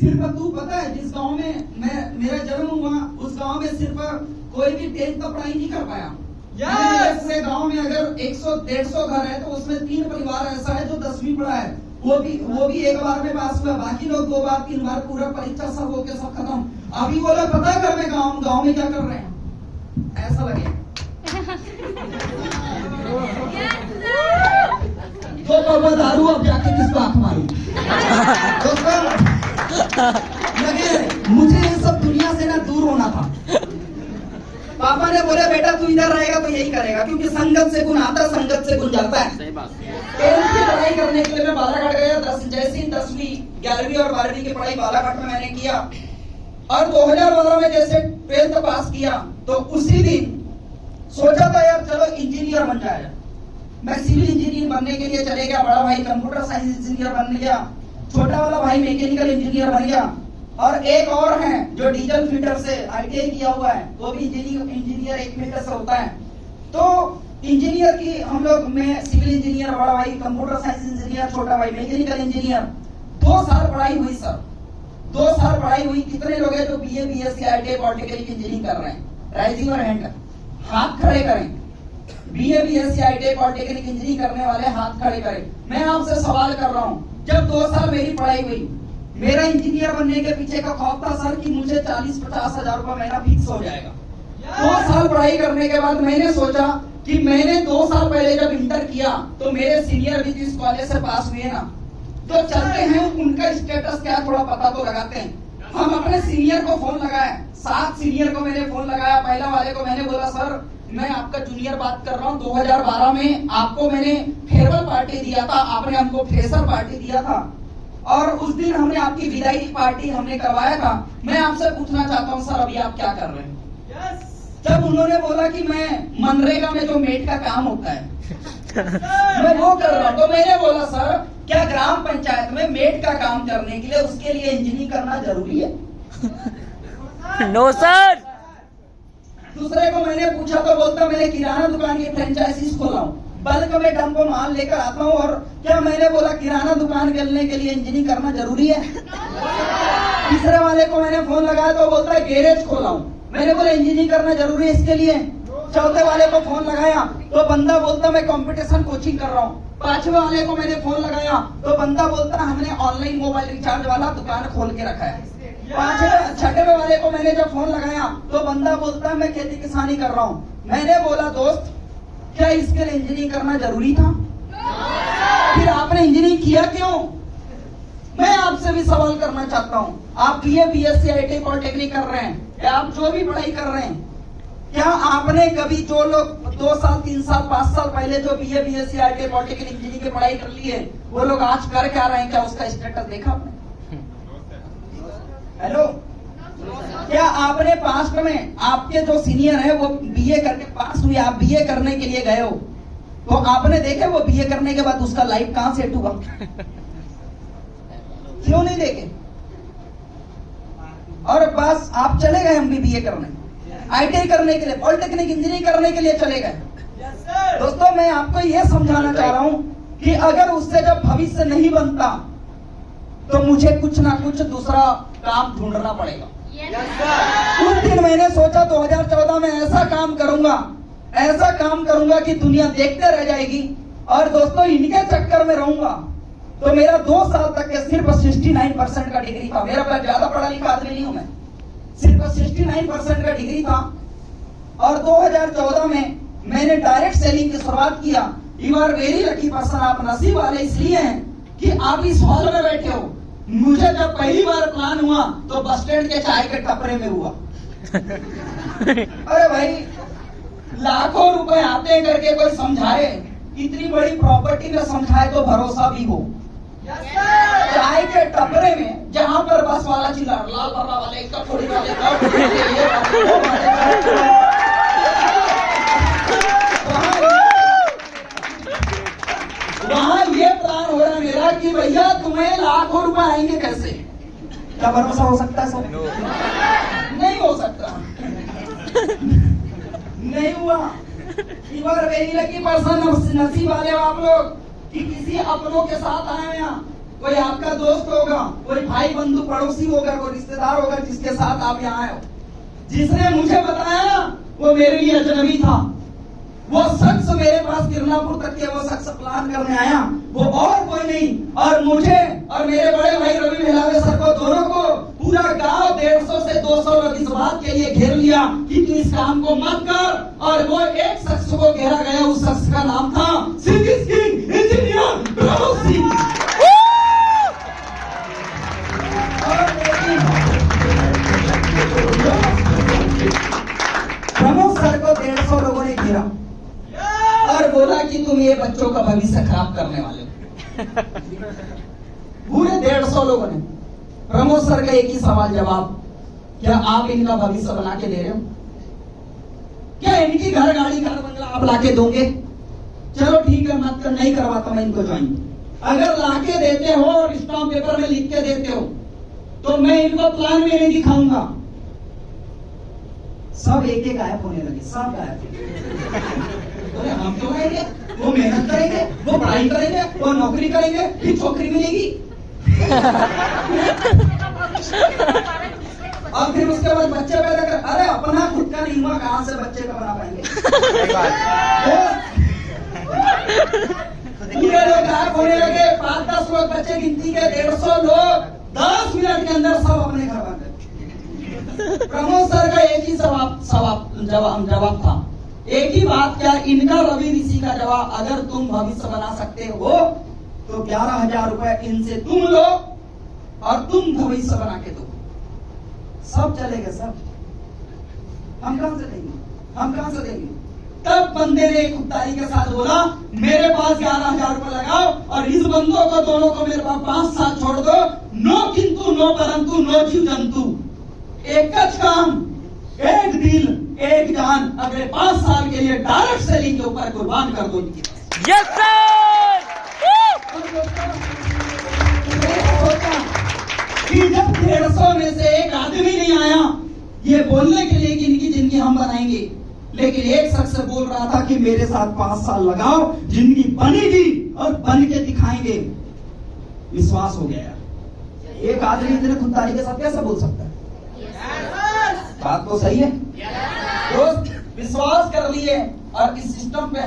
सिर्फ तू पता है जिस गांव में मेरा जन्म हुआ उस गांव में सिर्फ कोई भी 10th तक पढ़ाई नहीं कर पाया। पूरे गांव में अगर 100-150 घर है तो उसमें 3 परिवार ऐसा है जो 10वीं पढ़ा है, वो भी एक बार में पास हुआ, बाकी लोग 2 बार 3 बार पूरा परीक्षा सब होके सब खत्म। अभी वो लोग पता कर में गाँव में क्या कर रहे हैं, ऐसा लगे तो बाबा दारू अब जाके किसको आंख मारू। लगे मुझे ये सब दुनिया से ना दूर होना था। पापा ने बोले बेटा तू इधर रहेगा तो यही करेगा, क्योंकि संगत से गुण आता, संगत से गुण जाता है। सही बात। 10th की पढ़ाई करने के लिए मैं बालाघाट गया। जैसे ही 10वीं 11वीं और 12वीं की पढ़ाई बालाघाट में मैंने किया और 2012 में जैसे 12th पास किया तो उसी दिन सोचा था यार चलो इंजीनियर बन जाए। मैं सिविल इंजीनियर बनने के लिए चले गया, बड़ा भाई कंप्यूटर साइंस इंजीनियर बन गया, छोटा वाला भाई मैकेनिकल इंजीनियर बन गया, और एक और है जो डीजल फिटर से ITI किया हुआ है, वो भी इंजीनियर 1 मीटर से होता है। तो इंजीनियर की हम लोग, मैं सिविल इंजीनियर, बड़ा भाई कंप्यूटर साइंस इंजीनियर, छोटा भाई मैकेनिकल इंजीनियर। 2 साल पढ़ाई हुई सर, 2 साल पढ़ाई हुई। कितने लोग हैं जो BA BSc ITI polytechnic engineering कर रहे हैं? राइज योर हैंड, हाथ खड़े करें। BA BSc ITI polytechnic engineering करने वाले हाथ खड़े करें। मैं आपसे सवाल कर रहा हूँ, जब 2 साल मेरी पढ़ाई हुई, मेरा इंजीनियर बनने के पीछे का खौफ था सर कि मुझे 40-50 हजार रुपए महीना फिक्स हो जाएगा। 2 साल पढ़ाई करने के बाद मैंने सोचा कि मैंने 2 साल पहले जब इंटर किया तो मेरे सीनियर भी इस कॉलेज से पास हुए ना, तो चलते हैं उनका स्टेटस क्या थोड़ा पता तो लगाते हैं। हम अपने सीनियर को फोन लगाए, 7 सीनियर को मैंने फोन लगाया। पहला वाले को मैंने बोला सर मैं आपका जूनियर बात कर रहा हूँ, 2012 में आपको मैंने फेयरवेल पार्टी दिया था, आपने हमको फ्रेशर पार्टी दिया था और उस दिन हमने आपकी विदाई पार्टी हमने करवाया था। मैं आपसे पूछना चाहता हूँ सर अभी आप क्या कर रहे हैं? जब उन्होंने बोला कि मैं मनरेगा में जो मेट का काम होता है मैं वो कर रहा हूँ, तो मैंने बोला सर क्या ग्राम पंचायत में मेट का काम करने के लिए उसके लिए इंजीनियरिंग करना जरूरी है? No sir. दूसरे को मैंने पूछा तो बोलता मैंने किराना दुकान की फ्रेंचाइजीज खोला हूँ, बल्क में डंपो माल लेकर आता हूँ। और क्या मैंने बोला किराना दुकान करने के लिए इंजीनियरिंग करना जरूरी है? तीसरे वाले को मैंने फोन लगाया तो बोलता है गैरेज खोला हूँ, मैंने बोला इंजीनियरिंग करना जरूरी है इसके लिए? चौथे वाले को फोन लगाया तो बंदा बोलता मैं कंपटीशन कोचिंग कर रहा हूँ। 5वें वाले को मैंने फोन लगाया तो बंदा बोलता हमने ऑनलाइन मोबाइल रिचार्ज वाला दुकान खोल के रखा है। 6वें वाले को मैंने जब फोन लगाया तो बंदा बोलता मैं खेती किसानी कर रहा हूँ। मैंने बोला दोस्त क्या इसके लिए इंजीनियरिंग करना जरूरी था? फिर आपने इंजीनियरिंग किया क्यों? मैं आपसे भी सवाल करना चाहता हूँ, आप BA BSc ITI पॉलिटेक्निक कर रहे हैं या आप जो भी पढ़ाई कर रहे हैं, क्या आपने कभी जो लोग 2 साल 3 साल 5 साल पहले जो BA BSc ITI polytechnic engineering की पढ़ाई कर ली है वो लोग आज कर क्या रहे हैं, क्या उसका स्टेटस देखा आपने? हेलो, क्या आपने पास्ट में आपके जो सीनियर है वो BA करके पास हुए, आप BA करने के लिए गए हो तो आपने देखे वो BA करने के बाद उसका लाइफ कहां सेट हुआ? क्यों नहीं देखे? और बस आप चले गए हम भी BA करने, ITI करने के लिए, पॉलिटेक्निक इंजीनियरिंग करने के लिए चले गए। दोस्तों मैं आपको यह समझाना चाह रहा हूं कि अगर उससे जब भविष्य नहीं बनता तो मुझे कुछ ना कुछ दूसरा काम ढूंढना पड़ेगा। उस दिन मैंने सोचा 2014 में ऐसा काम करूंगा कि दुनिया देखते रह जाएगी और दोस्तों इनके चक्कर में रहूंगा। तो मेरा 2 साल तक के सिर्फ 69% का डिग्री था। मेरा ज्यादा पढ़ा लिखा आदमी नहीं हूं मैं, सिर्फ 69% का डिग्री था। और 2014 में मैंने डायरेक्ट सेलिंग की शुरुआत किया। You are very lucky person, आप नसीब वाले इसलिए हैं कि आप इस हॉल में बैठे हो। मुझे जब पहली बार प्लान हुआ तो बस स्टैंड के चाय के टपरे में हुआ। अरे भाई लाखों रुपए आते हैं करके कोई समझाए, इतनी बड़ी प्रॉपर्टी में समझाए तो भरोसा भी हो। चाय के टपरे में जहां पर बस वाला चिल्ला लाल बर्रा वाले इसका थोड़ी वहां ये प्लान हो रहा है मेरा कि भैया तुम्हें लाखों रुपए आएंगे कैसे? क्या भरोसा हो सकता है सर? नहीं हो सकता। नहीं हुआ। You are very lucky person, नसीब वाले हो आप लोग कि किसी अपनों के साथ आए हैं। कोई आपका दोस्त होगा, कोई भाई बंधु पड़ोसी होगा, कोई रिश्तेदार होगा जिसके साथ आप यहाँ आए हो। जिसने मुझे बताया ना वो मेरे लिए अजनबी था। वो शख्स मेरे पास किरनापुर तक के वो शख्स प्लान करने आया, वो और कोई नहीं। और मुझे और मेरे बड़े भाई रवि मेहलावे सर को, दोनों को पूरा गांव 150 से 200 लोग इस बात के लिए घेर लिया कि तू इस काम को मत कर। और वो एक शख्स को घेरा गया, उस शख्स का नाम था city king engineer Pramod Singh. Pramod sir को 150 लोगों ने घेरा और बोला कि तुम ये बच्चों का भविष्य खराब करने वाले हो। पूरे 150 लोगों ने। प्रमोद सर का एक ही सवाल जवाब, क्या आप इनका भविष्य बना के दे रहे हो? क्या इनकी घर गाड़ी कार बंगला आप लाके दोगे? चलो ठीक है, मत कर, नहीं करवाता मैं इनको ज्वाइन। अगर लाके देते हो और स्टाम्प पेपर में लिख के देते हो तो मैं इनको प्लान में नहीं दिखाऊंगा। सब एक एक गायब होने लगे, सब गायब। बोले हम क्यों आएंगे? वो मेहनत करेंगे, वो पढ़ाई करेंगे, वो नौकरी करेंगे, फिर छोकरी मिलेगी। और फिर उसके बाद बच्चे पैदा कर, अरे अपना खुद का नहीं हुआ, कहां से बच्चे का बना पाएंगे? पूरे लोग गायब होने लगे। 5-10 लोग बच्चे गिनती के, 150 लोग 10 मिनट के अंदर सब अपने घर बन गए। प्रमोद सर का एक ही जवाब था, एक ही बात। क्या इनका रवि ऋषि का जवाब, अगर तुम भविष्य बना सकते हो तो 11,000 रुपए इनसे तुम लो और तुम भविष्य बना के दो। सब चले गए सब। हम कहां से देंगे? हम कहां से देंगे? तब बंदे ने खुददारी के साथ बोला, मेरे पास 11,000 रुपए लगाओ और इस बंदों को दोनों को मेरे पास 5 साल छोड़ दो। नो किंतु नो परंतु नो जीव जंतु, एक काम, एक दिल, एक जान, अगले 5 साल के लिए डायरेक्ट सेलिंग के ऊपर कुर्बान कर दो इनकी। Yes sir. कि जब 150 में से एक आदमी नहीं आया ये बोलने के लिए कि इनकी जिंदगी हम बनाएंगे, लेकिन एक शख्स बोल रहा था कि मेरे साथ 5 साल लगाओ, जिंदगी बनेगी और बन के दिखाएंगे। विश्वास हो गया यार। एक आदमी इतने खुददारी के साथ कैसे बोल सकता है? बात तो सही है दोस्त। विश्वास कर लिए और इस सिस्टम पे